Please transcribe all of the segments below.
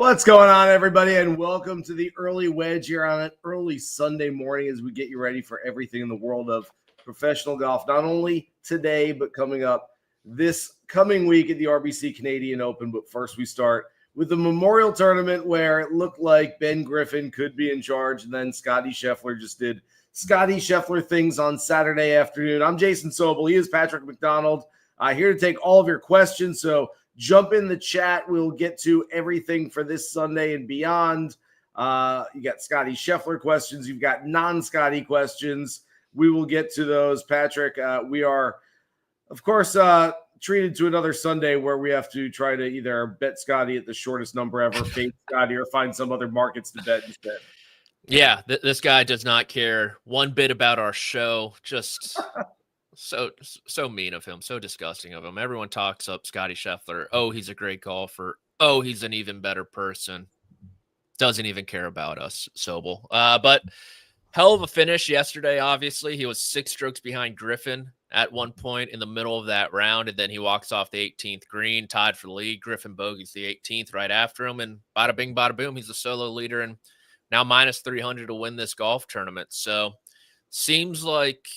What's going on, everybody, and welcome to the Early Wedge here on an early Sunday morning as we get you ready for everything in the world of professional golf, not only today, but coming up this coming week at the RBC Canadian Open. But first, we start with the Memorial Tournament, where it looked like Ben Griffin could be in charge, and then Scottie Scheffler just did Scottie Scheffler things on Saturday afternoon. I'm Jason Sobel. He is Patrick McDonald. Here to take all of your questions, so jump in the chat. We'll get to everything for this Sunday and beyond. You got Scottie Scheffler questions. You've got non-Scottie questions. We will get to those. Patrick, we are, of course, treated to another Sunday where we have to try to either bet Scottie at the shortest number ever, fade Scottie, or find some other markets to bet instead. Yeah, this guy does not care one bit about our show. Just so mean of him, so disgusting of him. Everyone talks up Scottie Scheffler. Oh, he's a great golfer. Oh, he's an even better person. Doesn't even care about us, Sobel. But hell of a finish yesterday, obviously. He was 6 strokes behind Griffin at one point in the middle of that round, and then he walks off the 18th green, tied for the lead. Griffin bogeys the 18th right after him, and bada bing, bada boom, he's the solo leader and now minus 300 to win this golf tournament. So seems like,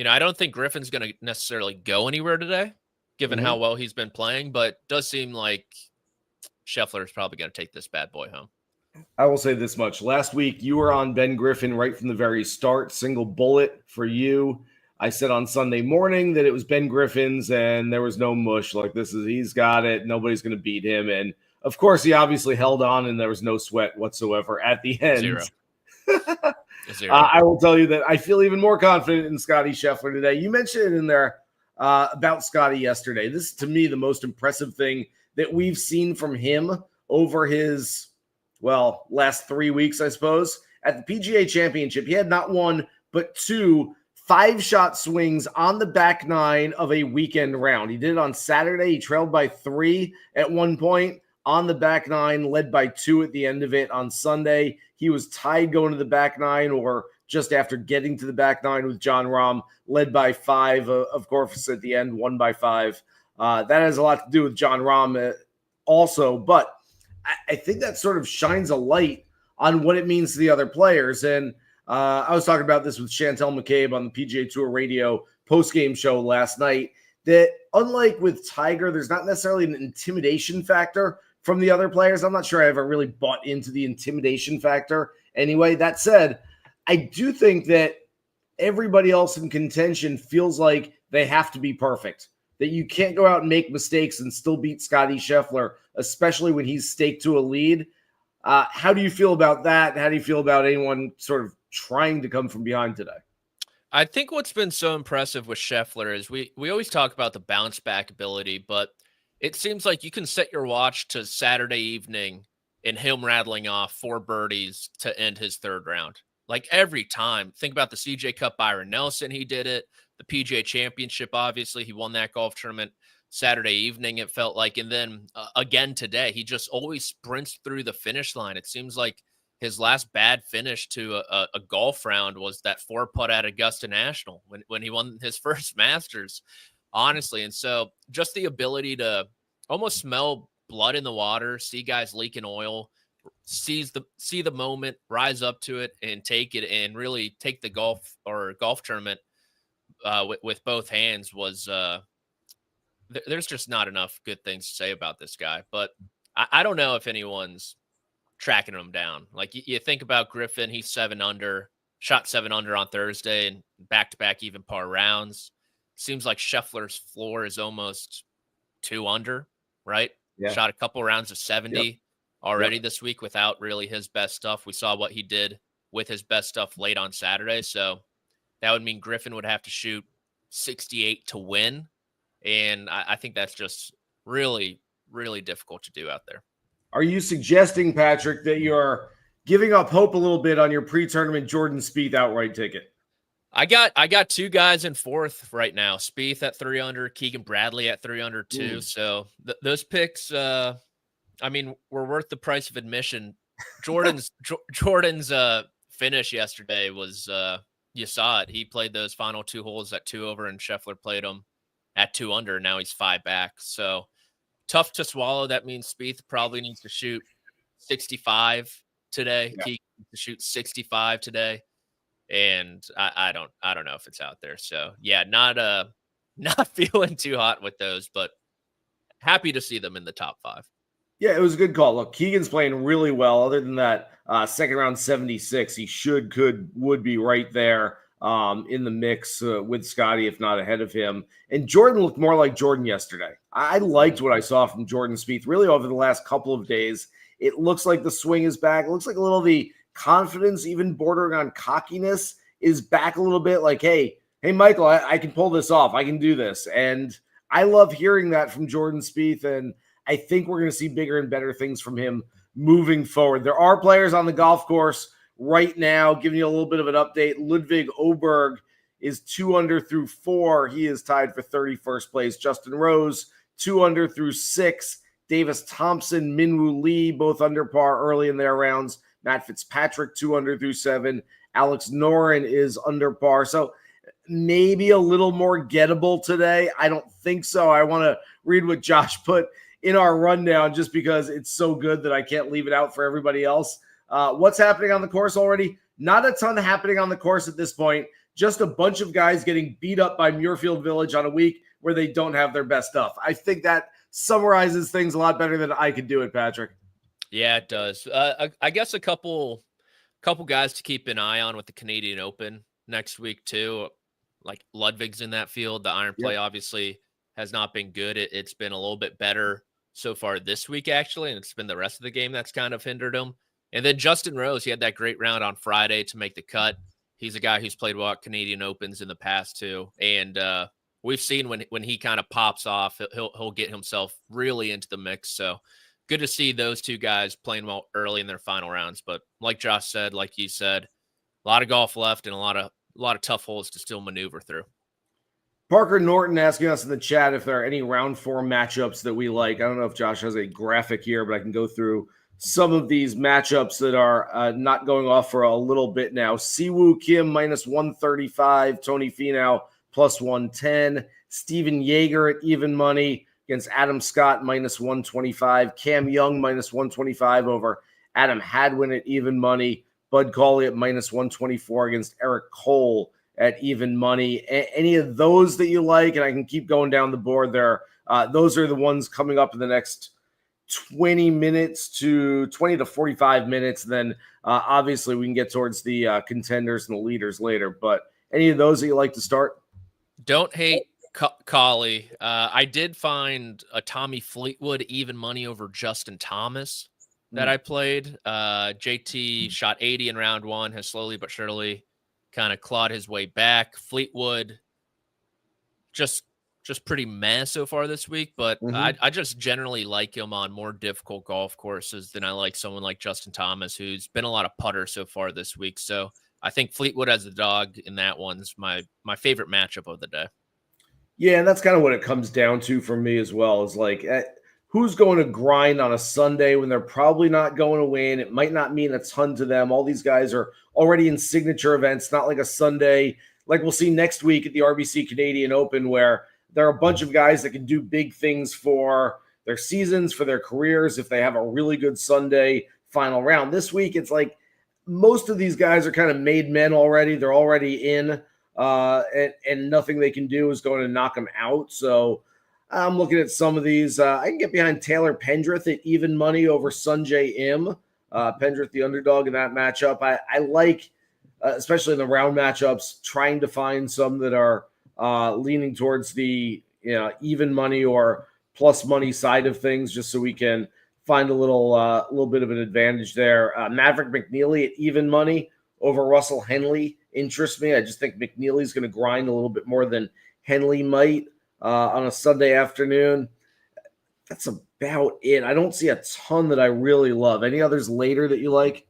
I don't think Griffin's going to necessarily go anywhere today, given how well he's been playing, but does seem like Scheffler is probably going to take this bad boy home. I will say this much. Last week, you were on Ben Griffin right from the very start, single bullet for you. I said on Sunday morning that it was Ben Griffin's and there was no mush. Like, he's got it. Nobody's going to beat him. And of course, he obviously held on and there was no sweat whatsoever at the end. Zero. I will tell you that I feel even more confident in Scottie Scheffler today. You mentioned it in there about Scottie yesterday. This is, to me, the most impressive thing that we've seen from him over his, last 3 weeks, I suppose. At the PGA Championship, he had not one, but 2 5-shot swings on the back nine of a weekend round. He did it on Saturday. He trailed by 3 at one point on the back nine, led by 2 at the end of it on Sunday. He was tied going to the back nine, or just after getting to the back nine, with Jon Rahm, led by 5, of course, at the end, won by 5. That has a lot to do with Jon Rahm also, but I think that sort of shines a light on what it means to the other players. And I was talking about this with Chantel McCabe on the PGA Tour Radio postgame show last night, that unlike with Tiger, there's not necessarily an intimidation factor from the other players. I'm not sure I ever really bought into the intimidation factor. Anyway, that said, I do think that everybody else in contention feels like they have to be perfect, that you can't go out and make mistakes and still beat Scottie Scheffler, especially when he's staked to a lead. How do you feel about that? How do you feel about anyone sort of trying to come from behind today? I think what's been so impressive with Scheffler is we always talk about the bounce back ability, but it seems like you can set your watch to Saturday evening and him rattling off 4 birdies to end his 3rd round. Like every time. Think about the CJ Cup, Byron Nelson, he did it. The PGA Championship, obviously, he won that golf tournament Saturday evening, it felt like. And then again today, he just always sprints through the finish line. It seems like his last bad finish to a golf round was that 4-putt at Augusta National when he won his first Masters, honestly. And so just the ability to almost smell blood in the water, see guys leaking oil, see the moment, rise up to it and take it, and really take the golf tournament with both hands was there's just not enough good things to say about this guy. But I don't know if anyone's tracking him down. Like you think about Griffin, he's 7 under, shot 7 under on Thursday and back-to-back even par rounds. Seems like Scheffler's floor is almost 2 under, right? Yeah. Shot a couple rounds of 70 already this week without really his best stuff. We saw what he did with his best stuff late on Saturday. So that would mean Griffin would have to shoot 68 to win. And I think that's just really, really difficult to do out there. Are you suggesting, Patrick, that you're giving up hope a little bit on your pre-tournament Jordan Spieth outright ticket? I got 2 guys in 4th right now. Spieth at 3 under, Keegan Bradley at 3 under too. So those picks, were worth the price of admission. Jordan's finish yesterday was, you saw it. He played those final 2 holes at 2 over, and Scheffler played them at 2 under. Now he's 5 back. So tough to swallow. That means Spieth probably needs to shoot 65 today. Yeah. Keegan to shoot 65 today. And I don't know if it's out there. So yeah, not feeling too hot with those, but happy to see them in the top 5. Yeah, it was a good call. Look, Keegan's playing really well. Other than that, second round 76, he would be right there in the mix with Scottie, if not ahead of him. And Jordan looked more like Jordan yesterday. I liked what I saw from Jordan Spieth really over the last couple of days. It looks like the swing is back. It looks like a little of the confidence, even bordering on cockiness, is back a little bit. Like, hey, Michael, I can pull this off. I can do this. And I love hearing that from Jordan Spieth, and I think we're going to see bigger and better things from him moving forward. There are players on the golf course right now, giving you a little bit of an update. Ludwig Oberg is 2 under through 4. He is tied for 31st place. Justin Rose, 2 under through 6. Davis Thompson, Minwoo Lee, both under par early in their rounds. Matt Fitzpatrick, 2 under through 7. Alex Noren is under par. So maybe a little more gettable today. I don't think so. I want to read what Josh put in our rundown just because it's so good that I can't leave it out for everybody else. What's happening on the course already? Not a ton happening on the course at this point. Just a bunch of guys getting beat up by Muirfield Village on a week where they don't have their best stuff. I think that summarizes things a lot better than I could do it, Patrick. Yeah, it does. I guess a couple guys to keep an eye on with the Canadian Open next week too. Like Ludwig's in that field. The iron play obviously has not been good. It's been a little bit better so far this week, actually, and it's been the rest of the game that's kind of hindered him. And then Justin Rose, he had that great round on Friday to make the cut. He's a guy who's played well at Canadian Opens in the past too, and we've seen when he kind of pops off, he'll get himself really into the mix. So good to see those two guys playing well early in their final rounds. But like Josh said, like you said, a lot of golf left and a lot of tough holes to still maneuver through. Parker Norton asking us in the chat if there are any round 4 matchups that we like. I don't know if Josh has a graphic here, but I can go through some of these matchups that are not going off for a little bit now. Siwoo Kim minus 135, Tony Finau plus 110, Steven Yeager at even money against Adam Scott minus 125, Cam Young minus 125 over Adam Hadwin at even money, Bud Cauley at minus 124 against Eric Cole at even money. Any of those that you like, and I can keep going down the board there. Those are the ones coming up in the next 20 to 45 minutes. Then obviously we can get towards the contenders and the leaders later. But any of those that you like to start? Don't hate Cauley. I did find a Tommy Fleetwood even money over Justin Thomas that I played. JT shot 80 in round 1, has slowly but surely kind of clawed his way back. Fleetwood just pretty meh so far this week, but I just generally like him on more difficult golf courses than I like someone like Justin Thomas, who's been a lot of putter so far this week. So I think Fleetwood as a dog in that one's my favorite matchup of the day. Yeah, and that's kind of what it comes down to for me as well, is like who's going to grind on a Sunday when they're probably not going to win. It might not mean a ton to them. All these guys are already in signature events, not like a Sunday like we'll see next week at the RBC Canadian Open, where there are a bunch of guys that can do big things for their seasons, for their careers, if they have a really good Sunday final round. This week, it's like most of these guys are kind of made men already. They're already in, and nothing they can do is going to knock them out. So I'm looking at some of these. I can get behind Taylor Pendrith at even money over Sungjae Im. Pendrith, the underdog in that matchup. I like, especially in the round matchups, trying to find some that are leaning towards the even money or plus money side of things, just so we can find a little bit of an advantage there. Maverick McNeely at even money over Russell Henley interests me. I just think McNeely's going to grind a little bit more than Henley might on a Sunday afternoon. That's about it. I don't see a ton that I really love. Any others later that you like?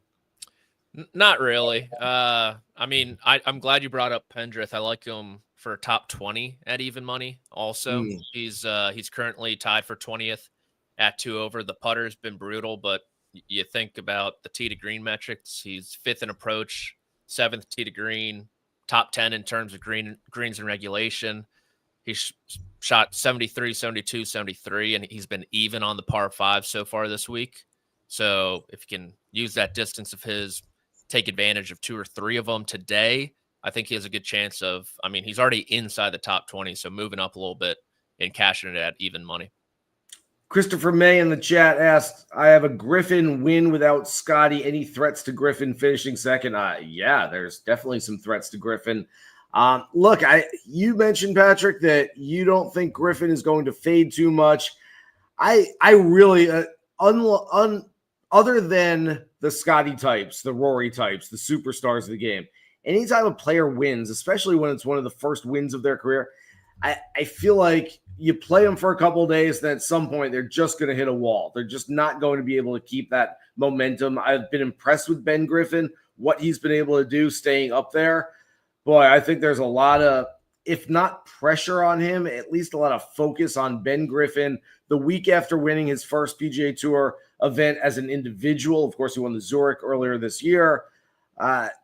Not really. I mean, I'm glad you brought up Pendrith. I like him for top 20 at even money. Also, he's currently tied for 20th at 2 over. The putter's been brutal, but you think about the tee to green metrics. He's 5th in approach, 7th tee to green, top 10 in terms of greens and regulation. He's shot 73, 72, 73, and he's been even on the par 5 so far this week. So if you can use that distance of his, take advantage of 2 or 3 of them today, I think he has a good chance of, I mean, he's already inside the top 20, so moving up a little bit and cashing it at even money. Christopher May in the chat asked, I have a Griffin win without Scottie. Any threats to Griffin finishing second? Yeah, there's definitely some threats to Griffin. Look, you mentioned, Patrick, that you don't think Griffin is going to fade too much. I really, other than the Scottie types, the Rory types, the superstars of the game, anytime a player wins, especially when it's one of the first wins of their career, I feel like you play them for a couple of days, then at some point they're just going to hit a wall. They're just not going to be able to keep that momentum. I've been impressed with Ben Griffin, what he's been able to do staying up there. Boy, I think there's a lot of, if not pressure on him, at least a lot of focus on Ben Griffin. The week after winning his first PGA Tour event as an individual, of course, he won the Zurich earlier this year,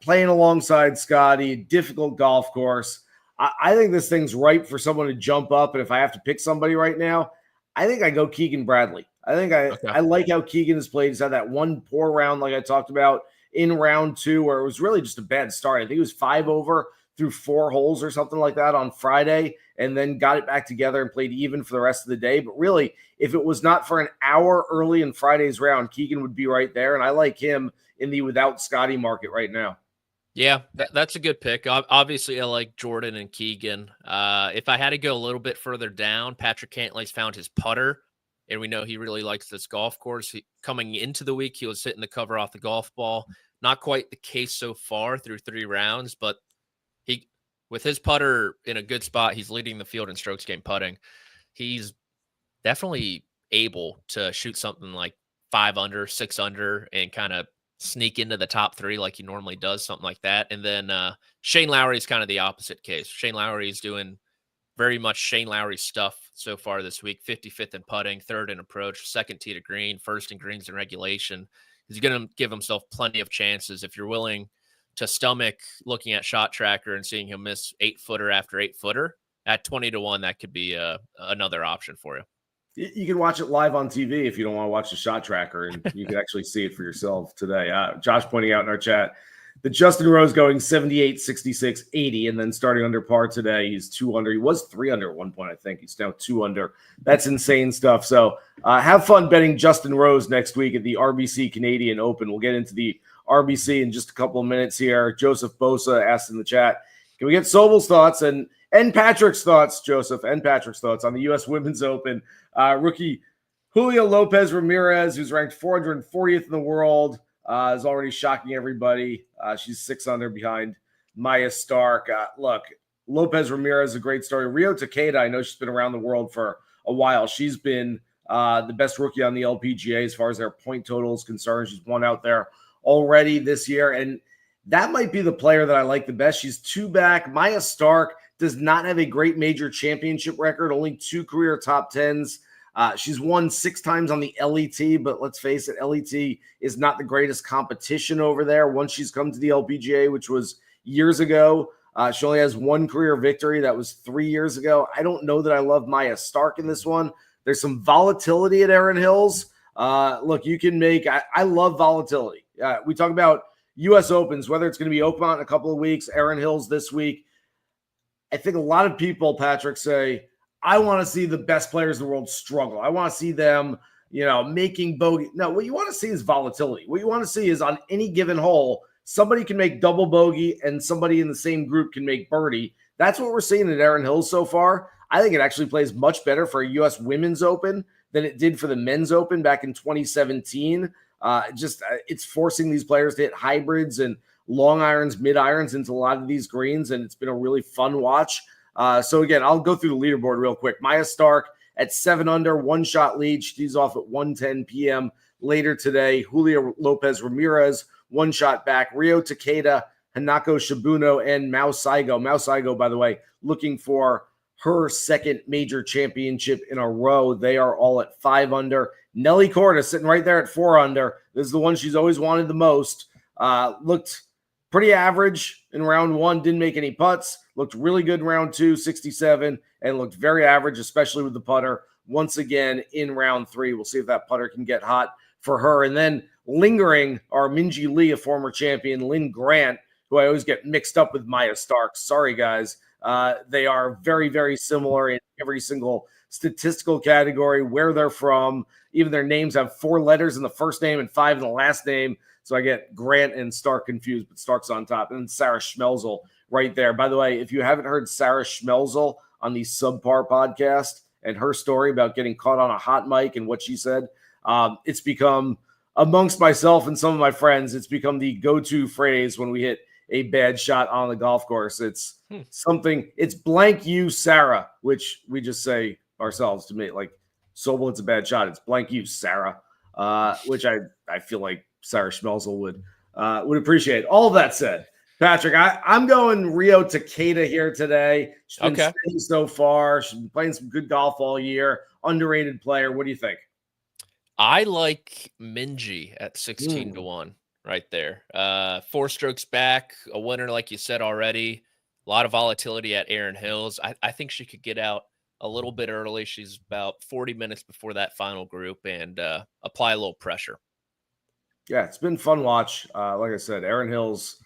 playing alongside Scottie, difficult golf course. I think this thing's ripe for someone to jump up. And if I have to pick somebody right now, I think I go Keegan Bradley. I like how Keegan has played. He's had that one poor round, like I talked about in round 2, where it was really just a bad start. I think it was 5 over through 4 holes or something like that on Friday, and then got it back together and played even for the rest of the day. But really, if it was not for an hour early in Friday's round, Keegan would be right there. And I like him in the without Scottie market right now. Yeah, that's a good pick. Obviously, I like Jordan and Keegan. If I had to go a little bit further down, Patrick Cantlay's found his putter, and we know he really likes this golf course. Coming into the week, he was hitting the cover off the golf ball. Not quite the case so far through 3 rounds, but with his putter in a good spot, he's leading the field in strokes gained putting. He's definitely able to shoot something like 5 under, 6 under, and kind of sneak into the top 3 like he normally does, something like that. And then Shane Lowry is kind of the opposite case. Shane Lowry is doing very much Shane Lowry stuff so far this week. 55th in putting, 3rd in approach, 2nd tee to green, 1st in greens in regulation. He's going to give himself plenty of chances. If you're willing to stomach looking at Shot Tracker and seeing him miss 8-footer after 8-footer at 20-1, that could be another option for you. You can watch it live on TV if you don't want to watch the Shot Tracker, and you can actually see it for yourself today. Josh pointing out in our chat that Justin Rose going 78, 66, 80, and then starting under par today. He's 2 under. He was 3 under at one point, I think. He's now 2 under. That's insane stuff. So have fun betting Justin Rose next week at the RBC Canadian Open. We'll get into the RBC in just a couple of minutes here. Joseph Bosa asked in the chat, can we get Sobel's thoughts and Patrick's thoughts, Joseph, and Patrick's thoughts on the U.S. Women's Open? Rookie Julio Lopez Ramirez, who's ranked 440th in the world, is already shocking everybody. She's 6 under behind Maya Stark. Look, Lopez Ramirez is a great story. Rio Takeda, I know she's been around the world for a while. She's been the best rookie on the LPGA as far as their point total is concerned. She's won out there already this year, and that might be the player that I like the best. She's 2 back. Maya Stark does not have a great major championship record, only 2 career top 10s. She's won 6 times on the LET, but let's face it, LET is not the greatest competition over there. Once she's come to the LPGA, which was years ago, she only has 1 career victory. That was 3 years ago. I don't know that I love Maya Stark in this one. There's some volatility at Erin Hills. Look, you can make – I love volatility. We talk about U.S. Opens, whether it's going to be Oakmont in a couple of weeks, Erin Hills this week. I think a lot of people, Patrick, say, I want to see the best players in the world struggle. I want to see them, making bogey. No, what you want to see is volatility. What you want to see is on any given hole, somebody can make double bogey and somebody in the same group can make birdie. That's what we're seeing at Erin Hills so far. I think it actually plays much better for a U.S. Women's Open than it did for the Men's Open back in 2017. It's forcing these players to hit hybrids and long irons, mid irons into a lot of these greens, and it's been a really fun watch. So again, I'll go through the leaderboard real quick. Maya Stark at 7 under, 1-shot lead. She's off at 1:10 p.m. later today. Julio Lopez Ramirez, 1 shot back. Rio Takeda, Hanako Shibuno, and Mao Saigo. Mao Saigo, by the way, looking for her 2nd major championship in a row. They are all at 5 under. Nelly Korda sitting right there at 4 under. This is the one she's always wanted the most. Looked pretty average in round 1, didn't make any putts. Looked really good in round 2, 67, and looked very average, especially with the putter. Once again, in round 3, we'll see if that putter can get hot for her. And then lingering are Minjee Lee, a former champion, Lynn Grant, who I always get mixed up with Maya Starks. Sorry, guys. They are very, very similar in every single statistical category, where they're from. Even their names have 4 letters in the first name and 5 in the last name. So I get Grant and Stark confused, but Stark's on top. And then Sarah Schmelzel right there. By the way, if you haven't heard Sarah Schmelzel on the Subpar podcast and her story about getting caught on a hot mic and what she said, it's become, amongst myself and some of my friends, it's become the go-to phrase when we hit a bad shot on the golf course. It's something, it's blank you, Sarah, which we just say ourselves to me, like, Sobel, it's a bad shot. It's blank you, Sarah, which I feel like Sarah Schmelzel would appreciate. All of that said, Patrick, I'm going Rio Takeda here today. She's been steady so far. She's been playing some good golf all year. Underrated player. What do you think? I like Minjee at 16 to 1 right there. 4 strokes back, a winner, like you said already. A lot of volatility at Erin Hills. I think she could get out a little bit early. She's about 40 minutes before that final group and apply a little pressure. Yeah, it's been fun watch. Like I said, Erin Hills,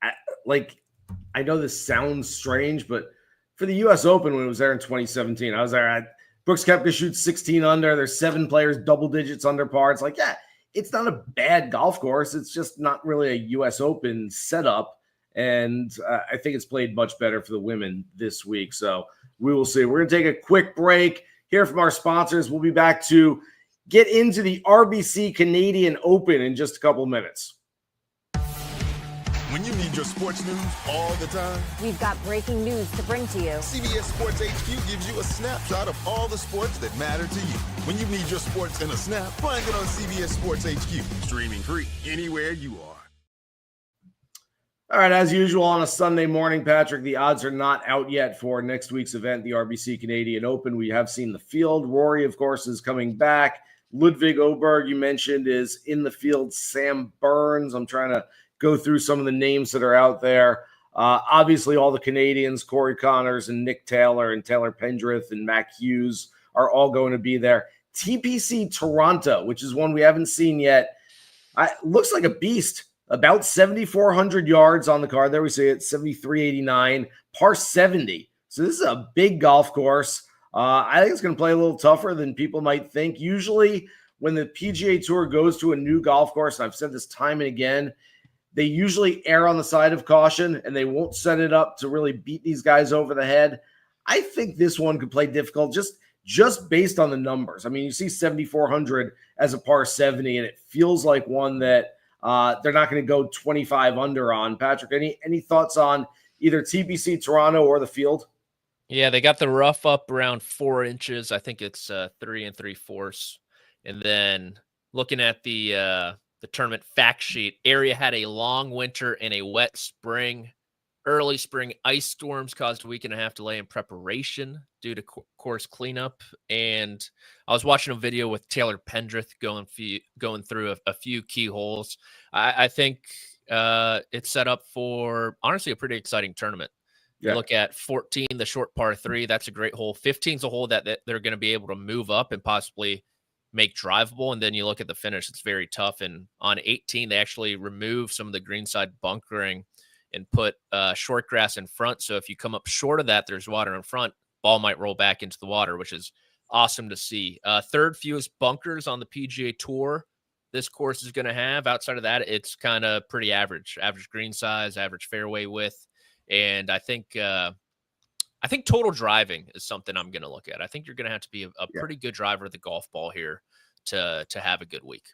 I know this sounds strange, but for the U.S. Open when it was there in 2017, I was there. Brooks Koepka shoots 16 under. There's 7 players double digits under par. It's like, yeah, it's not a bad golf course. It's just not really a U.S. Open setup. And I think it's played much better for the women this week. So we will see. We're going to take a quick break, hear from our sponsors. We'll be back to get into the RBC Canadian Open in just a couple of minutes. When you need your sports news all the time, we've got breaking news to bring to you. CBS Sports HQ gives you a snapshot of all the sports that matter to you. When you need your sports in a snap, find it on CBS Sports HQ, streaming free anywhere you are. All right, as usual on a Sunday morning, Patrick, the odds are not out yet for next week's event, the RBC Canadian Open. We have seen the field. Rory, of course, is coming back. Ludwig Åberg, you mentioned, is in the field. Sam Burns. I'm trying to go through some of the names that are out there. Obviously, all the Canadians, Corey Connors and Nick Taylor and Taylor Pendrith and Mac Hughes are all going to be there. TPC Toronto, which is one we haven't seen yet, looks like a beast. About 7,400 yards on the card. There we see it, 7,389, par 70. So this is a big golf course. I think it's going to play a little tougher than people might think. Usually when the PGA Tour goes to a new golf course, and I've said this time and again, they usually err on the side of caution, and they won't set it up to really beat these guys over the head. I think this one could play difficult just based on the numbers. I mean, you see 7,400 as a par 70, and it feels like one that they're not going to go 25 under on. Patrick, any thoughts on either TPC Toronto or the field? Yeah, they got the rough up around 4 inches. I think it's 3 3/4. And then looking at the tournament fact sheet, area had a long winter and a wet spring. Early spring ice storms caused a 1.5 week delay in preparation due to course cleanup. And I was watching a video with Taylor Pendrith going through a few key holes. I think it's set up for, honestly, a pretty exciting tournament. Yeah. You look at 14, the short par 3, that's a great hole. 15 is a hole that they're going to be able to move up and possibly make drivable. And then you look at the finish, it's very tough. And on 18, they actually remove some of the greenside bunkering and put short grass in front. So if you come up short of that, there's water in front, ball might roll back into the water, which is awesome to see. Third fewest bunkers on the PGA Tour this course is going to have. Outside of that, it's kind of pretty average green size, average fairway width. And I think total driving is something I'm going to look at. I think you're going to have to be a pretty good driver of the golf ball here to have a good week.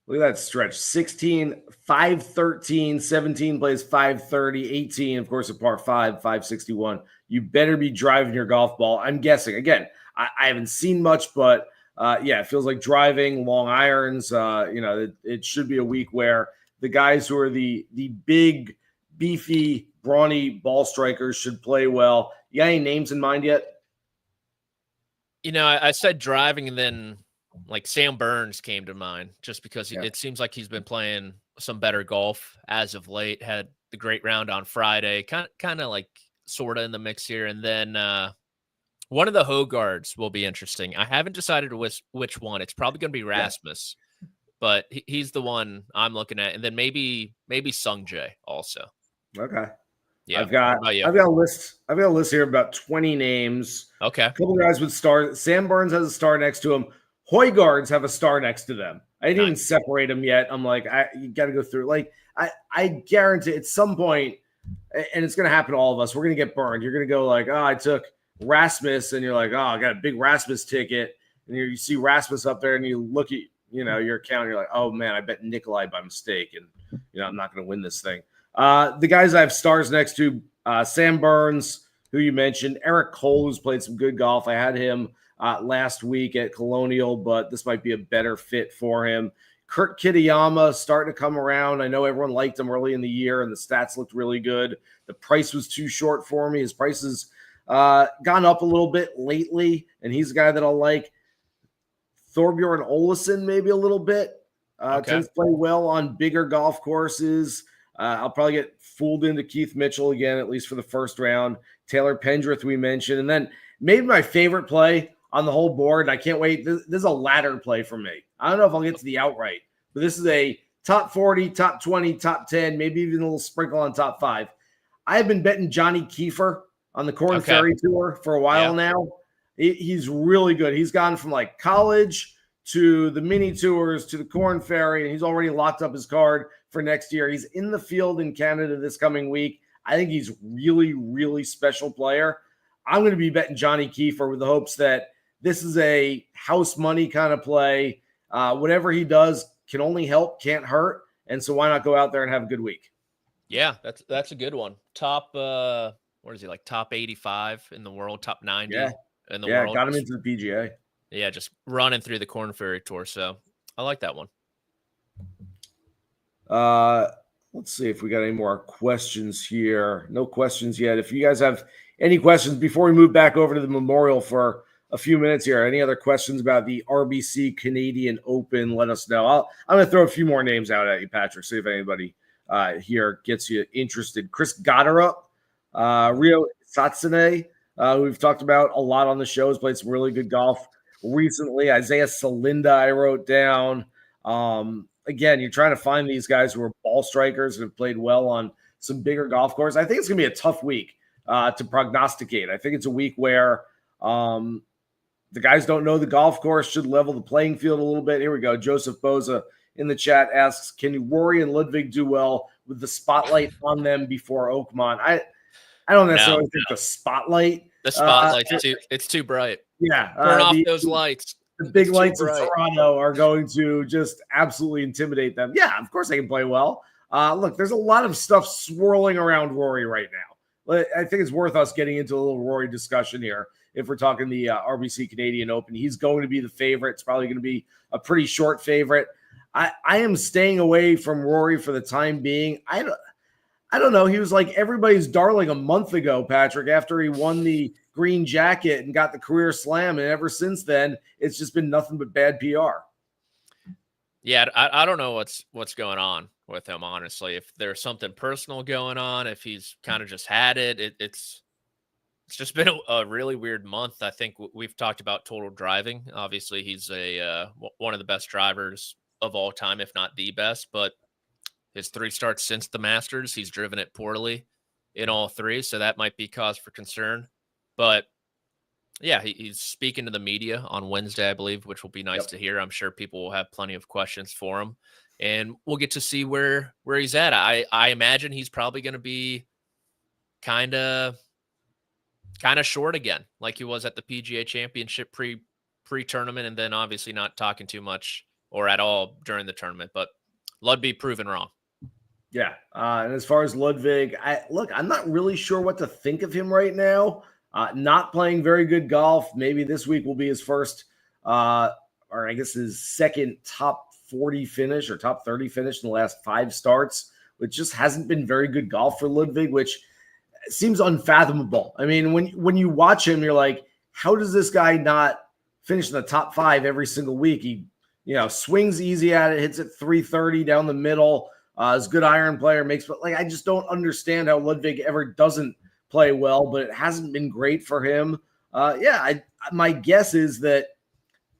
Look at that stretch. 16, 513, 17 plays 530, 18, of course, a par 5, 561. You better be driving your golf ball. I'm guessing. Again, I haven't seen much, but it feels like driving, long irons. It should be a week where the guys who are the big, beefy, brawny ball strikers should play well. You got any names in mind yet? I said driving, and then like Sam Burns came to mind just because it seems like he's been playing some better golf as of late. Had the great round on Friday, kind of like sort of in the mix here. And then one of the Hogards will be interesting. I haven't decided which one. It's probably going to be Rasmus. but he's the one I'm looking at. And then maybe Sung Jae also. Okay. Yeah. I've got a list here of about 20 names. Okay. A couple guys with stars. Sam Burns has a star next to him. Højgaards have a star next to them. I didn't even separate them yet. I'm like, you got to go through. Like, I guarantee at some point, and it's going to happen to all of us, we're going to get burned. You're going to go like, oh, I took Rasmus, and you're like, oh, I got a big Rasmus ticket. And you see Rasmus up there, and you look at, your account, and you're like, oh, man, I bet Nikolai by mistake, and, I'm not going to win this thing. The guys I have stars next to, Sam Burns, who you mentioned, Eric Cole, who's played some good golf. I had him last week at Colonial, but this might be a better fit for him. Kurt Kitayama starting to come around. I know everyone liked him early in the year, and the stats looked really good. The price was too short for me. His price has gone up a little bit lately, and he's a guy that I'll like. Thorbjorn Olesen maybe a little bit. Tends to play well on bigger golf courses. I'll probably get fooled into Keith Mitchell again, at least for the first round. Taylor Pendrith we mentioned. And then maybe my favorite play on the whole board, and I can't wait. This is a ladder play for me. I don't know if I'll get to the outright, but this is a top 40, top 20, top 10, maybe even a little sprinkle on top 5. I have been betting Johnny Kiefer on the Korn Ferry Tour for a while now. He's really good. He's gone from like college to the mini tours to the Korn Ferry, and he's already locked up his card for next year. He's in the field in Canada this coming week. I think he's really, really special player. I'm going to be betting Johnny Kiefer with the hopes that this is a house money kind of play. Whatever he does can only help, can't hurt. And so why not go out there and have a good week? Yeah, that's a good one. Top, what is he, like top 85 in the world, top 90 in the world. Yeah, got him into the PGA. Yeah, just running through the Korn Ferry Tour. So I like that one. Let's see if we got any more questions here. No questions yet. If you guys have any questions before we move back over to the Memorial for a few minutes here, any other questions about the RBC Canadian Open, let us know. I'm going to throw a few more names out at you, Patrick, see if anybody here gets you interested. Chris Gotterup, Rio Satsune, who we've talked about a lot on the show, has played some really good golf recently. Isaiah Salinda, I wrote down. Again, you're trying to find these guys who are ball strikers and have played well on some bigger golf courses. I think it's going to be a tough week to prognosticate. I think it's a week where the guys don't know the golf course, should level the playing field a little bit. Here we go. Joseph Boza in the chat asks, can Rory and Ludwig do well with the spotlight on them before Oakmont? I don't necessarily think the spotlight's it's too bright. Yeah. Turn off those lights. The big lights of Toronto are going to just absolutely intimidate them. Yeah, of course they can play well. Look, there's a lot of stuff swirling around Rory right now. I think it's worth us getting into a little Rory discussion here. If we're talking the RBC Canadian Open, he's going to be the favorite. It's probably going to be a pretty short favorite. I am staying away from Rory for the time being. I don't know. He was like everybody's darling a month ago, Patrick, after he won the green jacket and got the career slam. And ever since then, it's just been nothing but bad PR. Yeah, I don't know what's going on with him, honestly. If there's something personal going on, if he's kind of just had it, it's just been a really weird month. I think we've talked about total driving. Obviously, he's one of the best drivers of all time, if not the best. But his 3 starts since the Masters, he's driven it poorly in all 3, so that might be cause for concern. But yeah, he's speaking to the media on Wednesday, I believe, which will be nice to hear. I'm sure people will have plenty of questions for him, and we'll get to see where he's at. I imagine he's probably going to be kind of short again, like he was at the PGA Championship pre-tournament, and then obviously not talking too much or at all during the tournament. But Ludwig proven wrong. Yeah, and as far as Ludwig, I'm not really sure what to think of him right now. Not playing very good golf. Maybe this week will be his first, or I guess his second top 40 finish or top 30 finish in the last 5 starts, which just hasn't been very good golf for Ludwig, which seems unfathomable. I mean, when you watch him, you're like, how does this guy not finish in the top 5 every single week? He, swings easy at it, hits it 330 down the middle. Is a good iron player, but I just don't understand how Ludwig ever doesn't play well, but it hasn't been great for him. My guess is that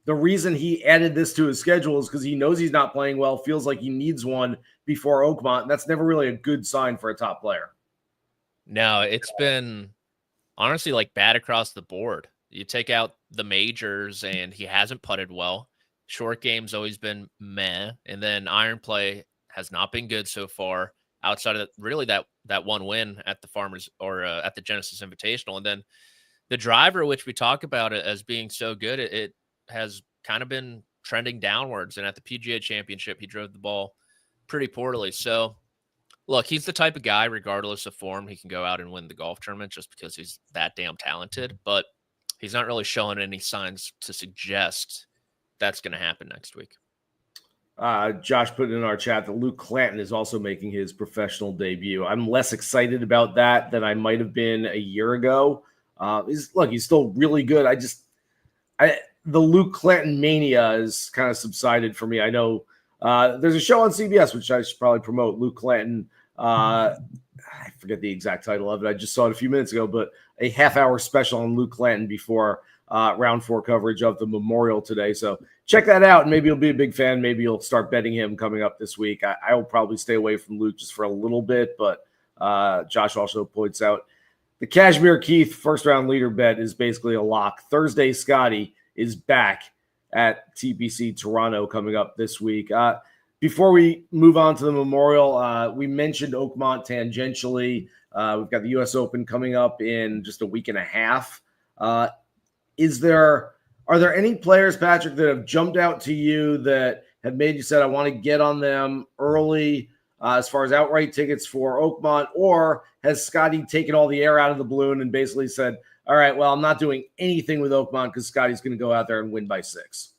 the reason he added this to his schedule is because he knows he's not playing well, feels like he needs one before Oakmont. And that's never really a good sign for a top player. No, it's been honestly like bad across the board. You take out the majors and he hasn't putted well. Short game's always been meh. And then iron play has not been good so far outside of really that one win at the Farmers or at the Genesis Invitational. And then the driver, which we talk about it as being so good, it has kind of been trending downwards. And at the PGA Championship, he drove the ball pretty poorly. So look, he's the type of guy, regardless of form, he can go out and win the golf tournament just because he's that damn talented. But he's not really showing any signs to suggest that's going to happen next week. Josh put in our chat that Luke Clanton is also making his professional debut. I'm less excited about that than I might have been a year ago. He's still really good. The Luke Clanton mania is kind of subsided for me. I know there's a show on CBS, which I should probably promote. Luke Clanton, I forget the exact title of it. I just saw it a few minutes ago, but a half-hour special on Luke Clanton before round 4 coverage of the Memorial today. So check that out, and maybe you'll be a big fan. Maybe you'll start betting him coming up this week. I will probably stay away from Luke just for a little bit, but Josh also points out the Kashmir Keith first-round leader bet is basically a lock. Thursday, Scottie is back at TPC Toronto coming up this week. Before we move on to the Memorial, we mentioned Oakmont tangentially. We've got the U.S. Open coming up in just a week and a half. Are there any players, Patrick, that have jumped out to you that have made you said, I want to get on them early as far as outright tickets for Oakmont, or has Scottie taken all the air out of the balloon and basically said, all right, well, I'm not doing anything with Oakmont because Scottie's going to go out there and win by 6?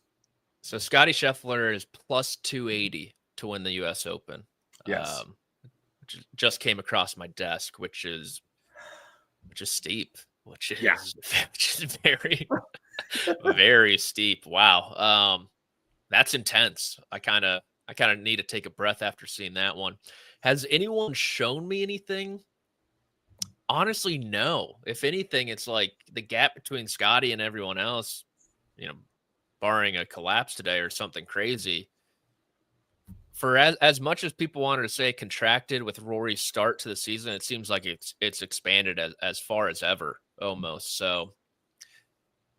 So Scottie Scheffler is plus 280 to win the U.S. Open. Yes. Which just came across my desk, which is steep, which is very, very steep. Wow. That's intense. I kind of need to take a breath after seeing that one. Has anyone shown me anything? Honestly, no. If anything, it's like the gap between Scottie and everyone else, barring a collapse today or something crazy. For as much as people wanted to say contracted with Rory's start to the season, it seems like it's expanded as far as ever almost. So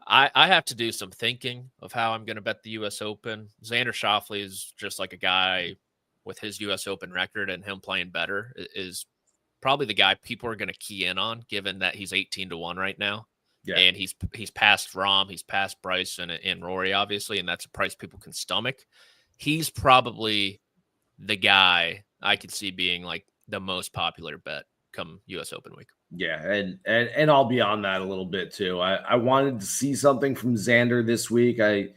I have to do some thinking of how I'm going to bet the U.S. Open. Xander Schauffele is just like a guy with his U.S. Open record and him playing better is probably the guy people are going to key in on, given that he's 18-1 right now. Yeah. And he's past Rahm, he's past Bryson and Rory, obviously, and that's a price people can stomach. He's probably the guy I could see being like the most popular bet come U.S. Open week. Yeah, and I'll be on that a little bit too. I wanted to see something from Xander this week. I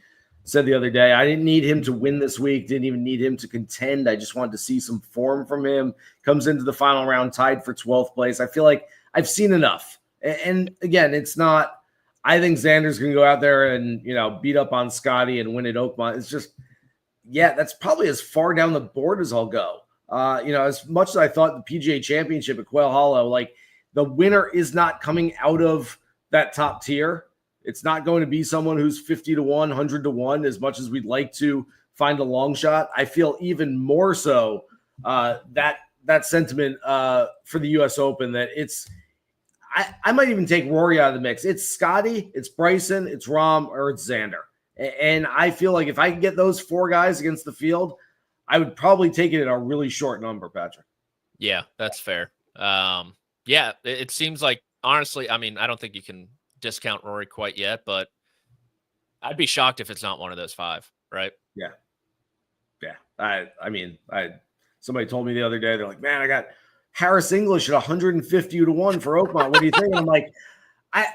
said the other day I didn't need him to win this week, didn't even need him to contend. I just wanted to see some form from him. Comes into the final round tied for 12th place. I feel like I've seen enough. And again, it's not – I think Xander's going to go out there and, beat up on Scottie and win at Oakmont. It's just – that's probably as far down the board as I'll go. As much as I thought the PGA Championship at Quail Hollow, like the winner is not coming out of that top tier. It's not going to be someone who's 50-1, 100-1, as much as we'd like to find a long shot. I feel even more so that sentiment for the U.S. Open that it's – I might even take Rory out of the mix. It's Scottie, it's Bryson, it's Rahm, or it's Xander. And I feel like if I could get those 4 guys against the field, I would probably take it at a really short number, Patrick. Yeah, that's fair. It seems like, honestly, I mean, I don't think you can discount Rory quite yet, but I'd be shocked if it's not one of those 5, right? Yeah. Somebody told me the other day, they're like, man, I got Harris English at 150-1 for Oakmont. What do you think? And I'm like, I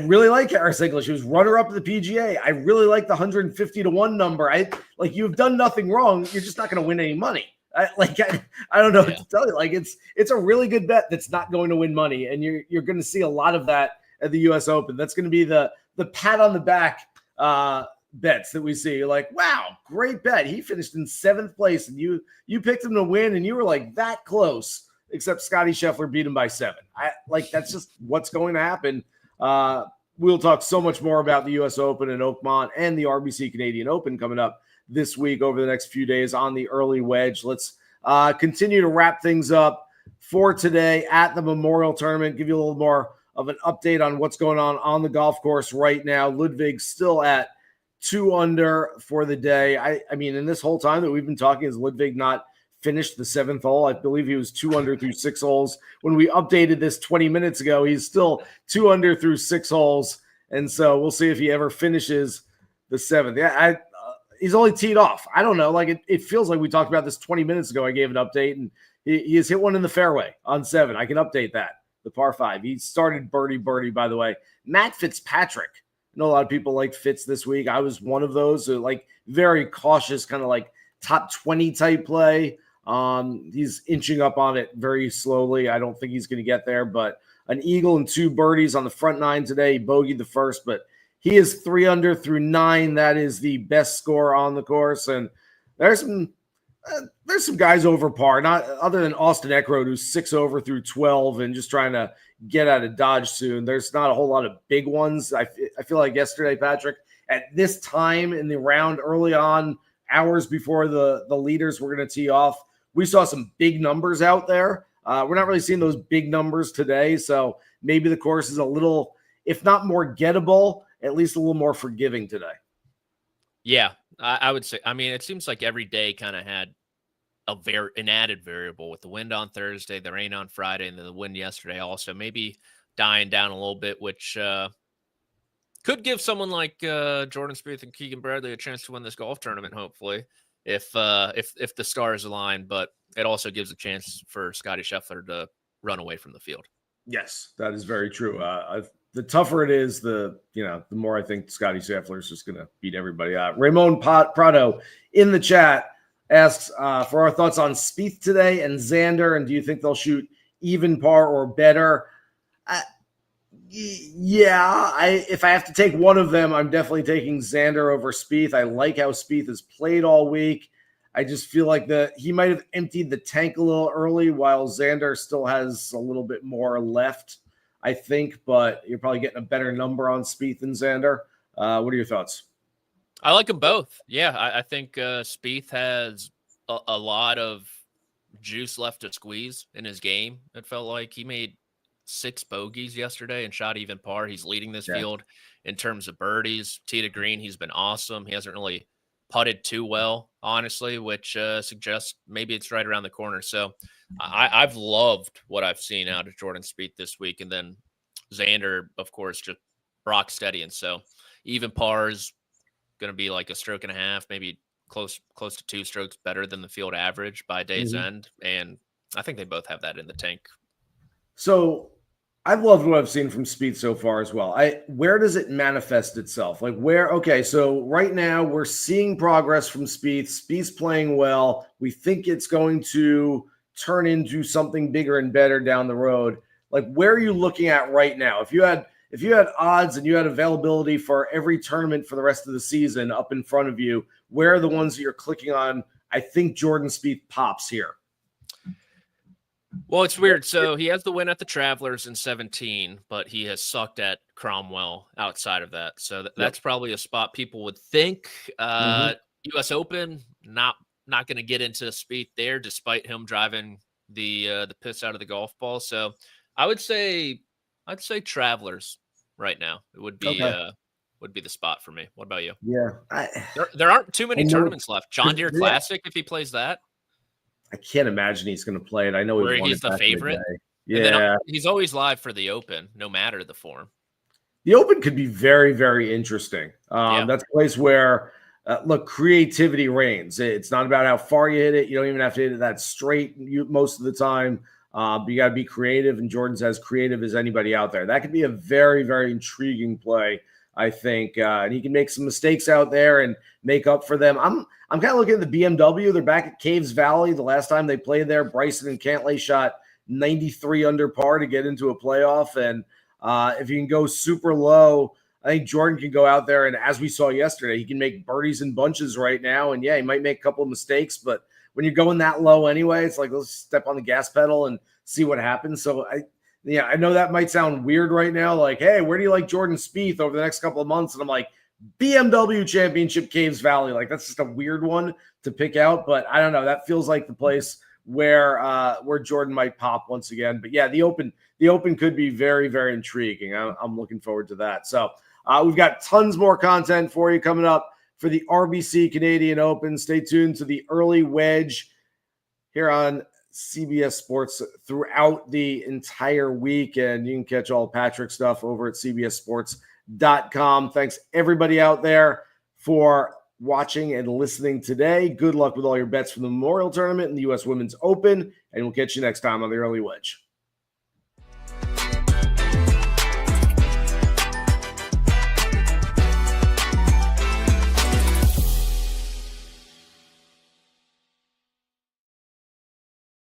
really like Harris English. He was runner-up of the PGA. I really like the 150-1 number. You've done nothing wrong. You're just not going to win any money. I don't know what to tell you. Like it's a really good bet that's not going to win money, and you're going to see a lot of that at the U.S. Open. That's going to be the pat on the back bets that we see. You're like, wow, great bet. He finished in 7th place, and you picked him to win, and you were like that close. Except Scottie Scheffler beat him by 7. That's just what's going to happen. we'll talk so much more about the U.S. Open in Oakmont and the RBC Canadian Open coming up this week over the next few days on the Early Wedge. Let's continue to wrap things up for today at the Memorial Tournament, give you a little more of an update on what's going on the golf course right now. Ludwig still at 2 under for the day. I mean, in this whole time that we've been talking, has Ludwig not finished the 7th hole? I believe he was 2 under through 6 holes. When we updated this 20 minutes ago, he's still 2 under through 6 holes. And so we'll see if he ever finishes the 7th. Yeah, he's only teed off. I don't know. Like it feels like we talked about this 20 minutes ago. I gave an update, and he has hit one in the fairway on 7. I can update that. The par 5. He started birdie, by the way. Matt Fitzpatrick. I know a lot of people like Fitz this week. I was one of those. So like very cautious, kind of like top 20 type play. He's inching up on it very slowly. I don't think he's going to get there, but an eagle and 2 birdies on the front 9 today. He bogeyed the first, but he is 3 under through 9. That is the best score on the course. And there's some guys over par, not other than Austin Eckroat, who's 6 over through 12 and just trying to get out of Dodge soon. There's not a whole lot of big ones. I feel like yesterday, Patrick, at this time in the round early on, hours before the leaders were going to tee off, we saw some big numbers out there. We're not really seeing those big numbers today, so maybe the course is a little, if not more gettable, at least a little more forgiving today. Yeah, I would say. I mean, it seems like every day kind of had an added variable with the wind on Thursday, the rain on Friday, and then the wind yesterday also maybe dying down a little bit, which could give someone like Jordan Spieth and Keegan Bradley a chance to win this golf tournament, hopefully, if the stars align. But it also gives a chance for Scottie Scheffler to run away from the field. Yes, that is very true. The tougher it is, the more I think Scottie Scheffler is just going to beat everybody out. Ramon Prado in the chat asks for our thoughts on Spieth today and Xander, and do you think they'll shoot even par or better? If I have to take one of them, I'm definitely taking Xander over Spieth. I like how Spieth has played all week. I just feel like he might have emptied the tank a little early, while Xander still has a little bit more left, I think, but you're probably getting a better number on Spieth than Xander. What are your thoughts? I like them both. Yeah, I think Spieth has a lot of juice left to squeeze in his game. It felt like he made 6 bogeys yesterday and shot even par. He's leading this field in terms of birdies. Tee to green, he's been awesome. He hasn't really putted too well, honestly, which suggests maybe it's right around the corner. So I've loved what I've seen out of Jordan Spieth this week. And then Xander, of course, just rock steady. And so even pars going to be like a stroke and a half, maybe close to 2 strokes better than the field average by day's end. And I think they both have that in the tank. So I've loved what I've seen from Spieth so far as well. Where does it manifest itself? Like so right now we're seeing progress from Spieth. Spieth's playing well. We think it's going to turn into something bigger and better down the road. Like, where are you looking at right now? If you had odds and you had availability for every tournament for the rest of the season up in front of you, where are the ones that you're clicking on? I think Jordan Spieth pops here. Well, it's weird. So he has the win at the Travelers in 17, but he has sucked at Cromwell outside of that. So that's probably a spot people would think. U.S. Open, not going to get into Spieth there, despite him driving the piss out of the golf ball. So I'd say Travelers right now. It would be the spot for me. What about you? Yeah, there aren't too many tournaments left. John Deere Classic, if he plays that. I can't imagine he's going to play it. I know he's the favorite. Yeah, he's always live for the Open, no matter the form. The Open could be very, very interesting. That's a place where, creativity reigns. It's not about how far you hit it. You don't even have to hit it that straight most of the time. But you got to be creative, and Jordan's as creative as anybody out there. That could be a very, very intriguing play, I think. And he can make some mistakes out there and make up for them. I'm kind of looking at the BMW. They're back at Caves Valley. The last time they played there, Bryson and Cantlay shot 93 under par to get into a playoff. And if you can go super low, I think Jordan can go out there, and as we saw yesterday, he can make birdies in bunches right now. And, he might make a couple of mistakes, but when you're going that low anyway, it's like, let's step on the gas pedal and see what happens. So Yeah, I know that might sound weird right now. Like, hey, where do you like Jordan Spieth over the next couple of months? And I'm like, BMW Championship, Caves Valley. Like, that's just a weird one to pick out. But I don't know. That feels like the place where Jordan might pop once again. But yeah, the Open could be very, very intriguing. I'm looking forward to that. So we've got tons more content for you coming up for the RBC Canadian Open. Stay tuned to the Early Wedge here on CBS Sports throughout the entire week. And you can catch all Patrick's stuff over at CBSSports.com. Thanks everybody out there for watching and listening today. Good luck with all your bets for the Memorial Tournament and the U.S. Women's Open. And we'll catch you next time on the Early Wedge.